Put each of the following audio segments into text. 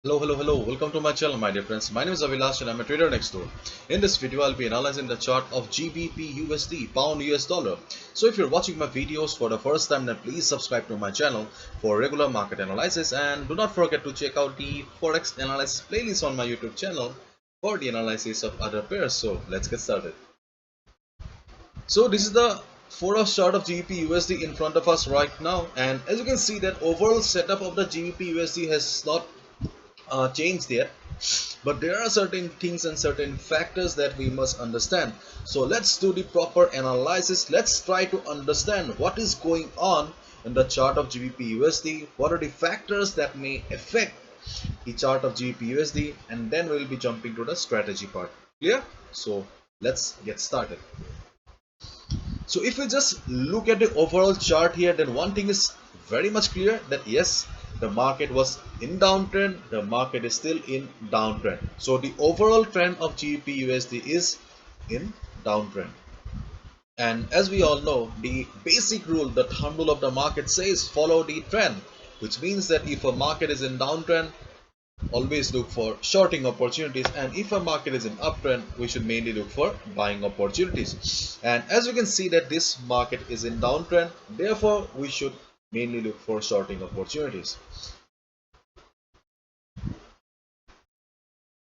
Hello, welcome to my channel, my dear friends. My name is Avilash and I'm a trader next door. In this video, I'll be analyzing the chart of GBP USD, pound US dollar. So if you're watching my videos for the first time, then please subscribe to my channel for regular market analysis, and do not forget to check out the Forex analysis playlist on my YouTube channel for the analysis of other pairs. So let's get started. So this is the Forex chart of GBP USD in front of us right now, and as you can see that overall setup of the GBP USD has not changed there, but there are certain things and certain factors that we must understand. So let's do the proper analysis. Let's try to understand what is going on in the chart of GBP USD, what are the factors that may affect the chart of GBP USD, and then we'll be jumping to the strategy part. Clear? So let's get started. So if we just look at the overall chart here, then one thing is very much clear, that yes, the market was in downtrend, the market is still in downtrend. So the overall trend of GBP USD is in downtrend. And as we all know, the basic rule, the thumb rule of the market says follow the trend, which means that if a market is in downtrend, always look for shorting opportunities, and if a market is in uptrend, we should mainly look for buying opportunities. And as you can see that this market is in downtrend, therefore we should mainly look for shorting opportunities.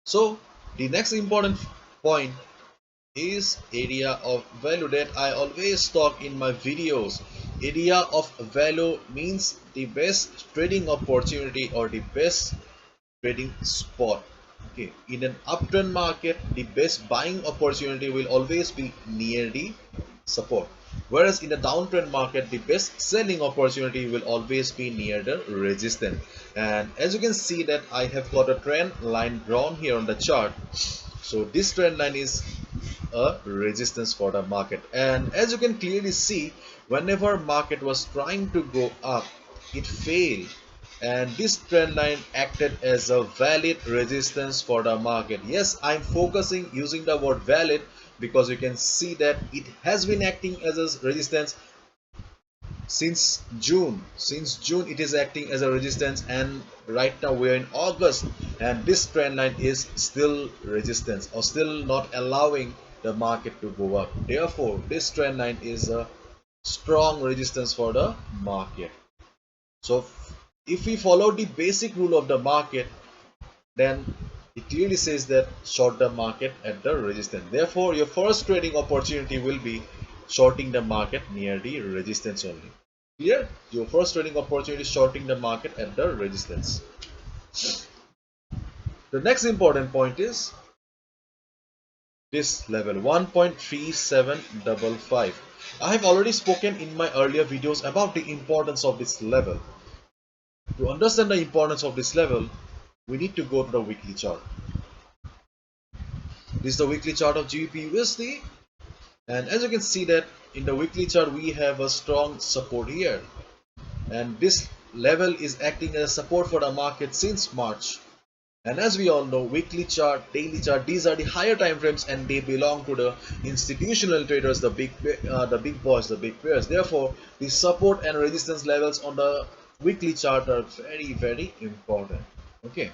So the next important point is area of value that I always talk in my videos. Area of value means the best trading opportunity or the best trading spot. Okay, in an uptrend market, the best buying opportunity will always be near the support, whereas in a downtrend market, the best selling opportunity will always be near the resistance. And as you can see that I have got a trend line drawn here on the chart. So this trend line is a resistance for the market, and as you can clearly see, whenever market was trying to go up, it failed, and this trend line acted as a valid resistance for the market. Yes, I'm focusing using the word valid because you can see that it has been acting as a resistance since June. Since June it is acting as a resistance, and right now we are in August, and this trend line is still resistance or still not allowing the market to go up. Therefore this trend line is a strong resistance for the market. So if we follow the basic rule of the market, then it clearly says that short the market at the resistance. Therefore your first trading opportunity will be shorting the market near the resistance only. Clear? Your first trading opportunity is shorting the market at the resistance. The next important point is this level 1.3755. I have already spoken in my earlier videos about the importance of this level. To understand the importance of this level, we need to go to the weekly chart. This is the weekly chart of GBP USD, and as you can see that in the weekly chart we have a strong support here, and this level is acting as support for the market since March. And as we all know, weekly chart, daily chart, these are the higher time frames, and they belong to the institutional traders, the big boys, the big players. Therefore the support and resistance levels on the weekly chart are very important. Okay,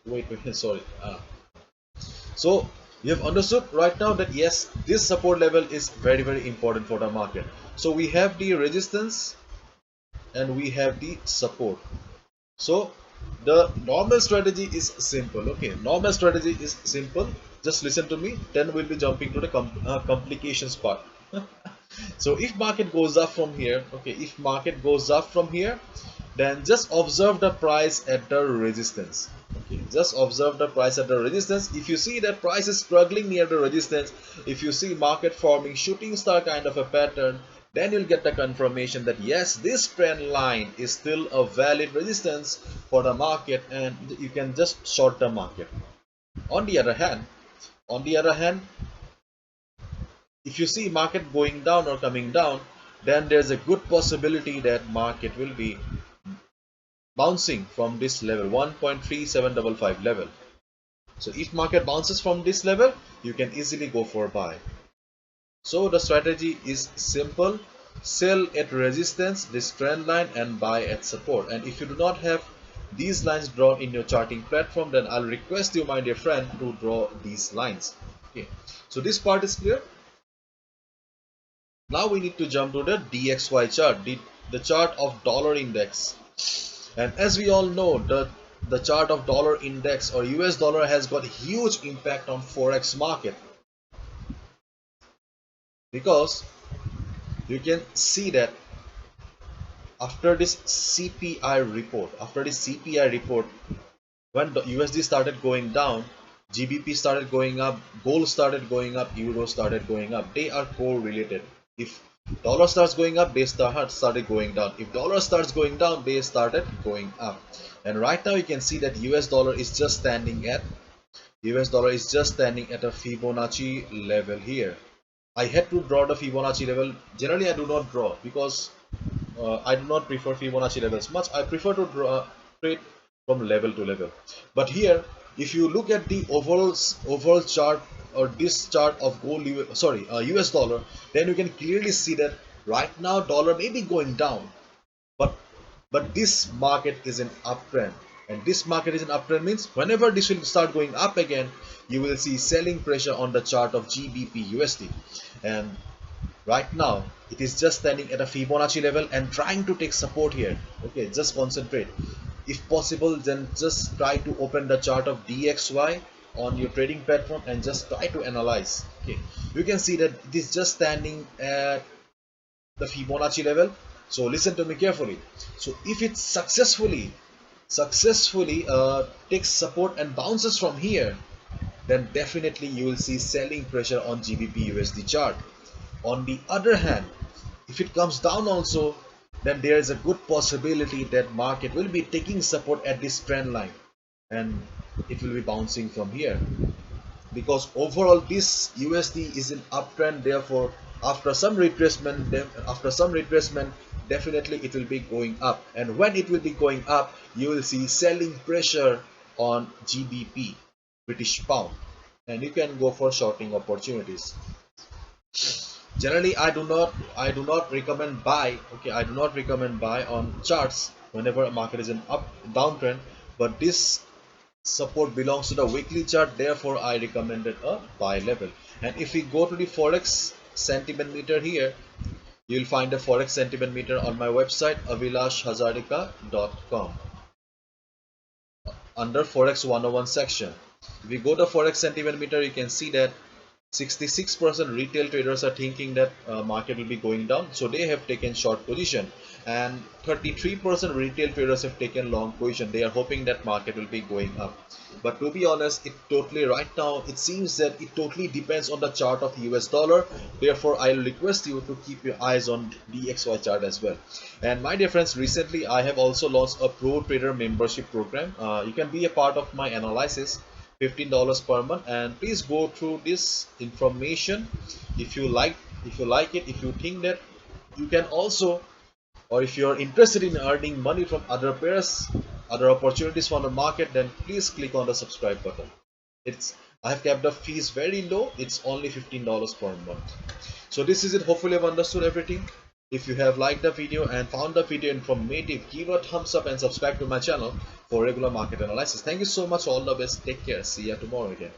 wait, sorry. So you have understood right now that yes, this support level is very important for the market. So we have the resistance and we have the support. So the normal strategy is simple. Okay, normal strategy is simple. Just listen to me, then we'll be jumping to the complications part. So if market goes up from here, okay, if market goes up from here, then just observe the price at the resistance. Okay, just observe the price at the resistance. If you see that price is struggling near the resistance, if you see market forming shooting star kind of a pattern, then you'll get the confirmation that yes, this trend line is still a valid resistance for the market, and you can just short the market. On the other hand, if you see market going down or coming down, then there's a good possibility that market will be bouncing from this level 1.3755 level. So if market bounces from this level, you can easily go for buy. So the strategy is simple. sell at resistance, this trend line, and buy at support. And if you do not have these lines drawn in your charting platform, then I'll request you, my dear friend, to draw these lines. Okay, so this part is clear. Now we need to jump to the DXY chart, the chart of dollar index. And as we all know, the chart of dollar index or US dollar has got huge impact on Forex market, because you can see that after this CPI report, when the USD started going down, GBP started going up, gold started going up, euro started going up. They are correlated. If dollar starts going up, they started going down. If dollar starts going down, they started going up. And right now you can see that US dollar is just standing at a Fibonacci level here. I had to draw the Fibonacci level. Generally I do not draw, because I do not prefer Fibonacci levels much. I prefer to trade from level to level. But here, if you look at the overall chart, or this chart of US dollar, then you can clearly see that right now dollar may be going down, but this market is an uptrend. And this market is an uptrend means whenever this will start going up again, you will see selling pressure on the chart of GBP USD. And right now it is just standing at a Fibonacci level and trying to take support here. Okay, just concentrate. If possible, then just try to open the chart of DXY on your trading platform and just try to analyze. Okay, you can see that it is just standing at the Fibonacci level. So listen to me carefully. So if it successfully takes support and bounces from here, then definitely you will see selling pressure on GBP USD chart. On the other hand, if it comes down also, then there is a good possibility that market will be taking support at this trend line and it will be bouncing from here, because overall this USD is an uptrend. Therefore after some retracement, definitely it will be going up, and when it will be going up, you will see selling pressure on GBP, British pound, and you can go for shorting opportunities. Generally I do not recommend buy. Okay, I do not recommend buy on charts whenever a market is in downtrend, but this support belongs to the weekly chart, therefore I recommended a buy level. And if we go to the Forex sentiment meter here, you will find a Forex sentiment meter on my website avilashhazarika.com under Forex 101 section. If we go to Forex sentiment meter, you can see that 66% retail traders are thinking that market will be going down, so they have taken short position, and 33% retail traders have taken long position. They are hoping that market will be going up. But to be honest, right now it seems that it totally depends on the chart of US dollar. Therefore I'll request you to keep your eyes on DXY chart as well. And my dear friends, recently I have also launched a pro trader membership program. You can be a part of my analysis, $15 per month, and please go through this information. If you like it, if you think that you can also, or if you are interested in earning money from other pairs, other opportunities from the market, then please click on the subscribe button. I have kept the fees very low. It's only $15 per month. So this is it. Hopefully I've understood everything. If you have liked the video and found the video informative, give a thumbs up and subscribe to my channel for regular market analysis. Thank you so much. All the best. Take care. See you tomorrow again.